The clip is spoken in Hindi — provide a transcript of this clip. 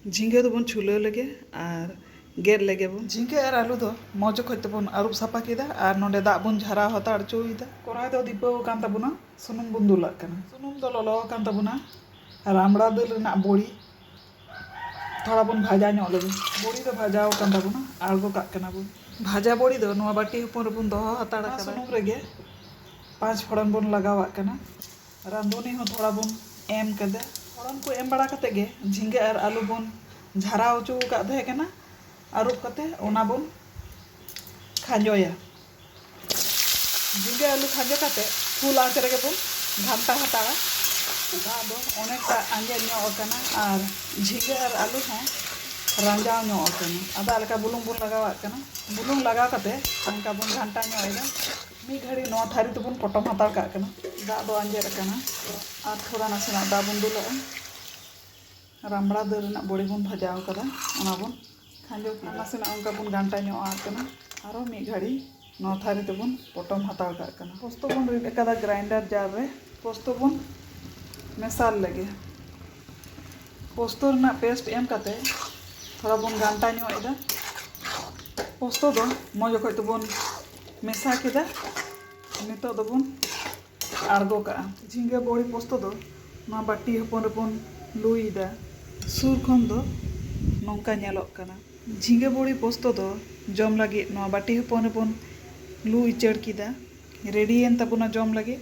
झींगे दोबन छुला लगे और गेर लगे बन झींगे और आलू दो मौज खज तबन आरुब साफा केदा और नोंडे दाग बन झरा हताड़ चोईदा कोराय दो दीपाव कान तबना सुनुम बन दुलाग कना सुनुम दो ललो कान तबना रामड़ा दाल रना बड़ी थोड़ा बन भाजा ᱧᱚᱜ लगे बड़ी दो भाजाव कान तबना आळगो काग कना बन भाजा बड़ी दो नोआ बाटी हपन रबन दोहो हताड़ कना सुनुम रेगे 5 फोड़न बन लगावाग कना रांधुनी हो थोड़ा बन एम कदा फोड़न को एम बड़ा कते गे झींगे और आलू बन झरा उचू का दे कना आरुब कते ओना बन खांजोया झींगे आलू खांजो कते फुल आंच रेगे बन घांटा हताड़ा दा दो अनेकटा आंजे ᱧᱚᱜ कना और झींगे और आलू हो रांजाव ᱧᱚᱜ कना आदा लका बुलुंग बन लगावाग कना बुलुंग लगा कते अंका बन घांटा ᱧᱚᱜ एदा मी घड़ी नौ थारी तबन पटम हताड़ काग कना दा दो आंजेर कना और थोड़ा नासेना दा बन दुला रामड़ा दाल रना बड़ी बन भाजाव कदा ओना बन खांजो नासेना अंका बन घांटा ᱧᱚᱜ कना आरो मी घड़ी नौ थारी तबन पटम हताड़ काग कना पोस्तो बन रिद कदा ग्राइंडर जार रे पोस्तो बन मेसाल लगे पोस्तो रना पेस्ट एम कते थोड़ा बन घांटा ᱧᱚᱜ एदा पोस्तो दो मौज खज तबन मेसा केदा नितो दबन आड़गो का झींगे बड़ी पोस्तो दो ना बाटी हपन रबन लुईदा सुर खन दो नौका नेलोग कना झींगे बड़ी पोस्तो दो जम लगे ना बाटी हपन रबन लू इचड़ कीदा रेडी एन तबना जम लगे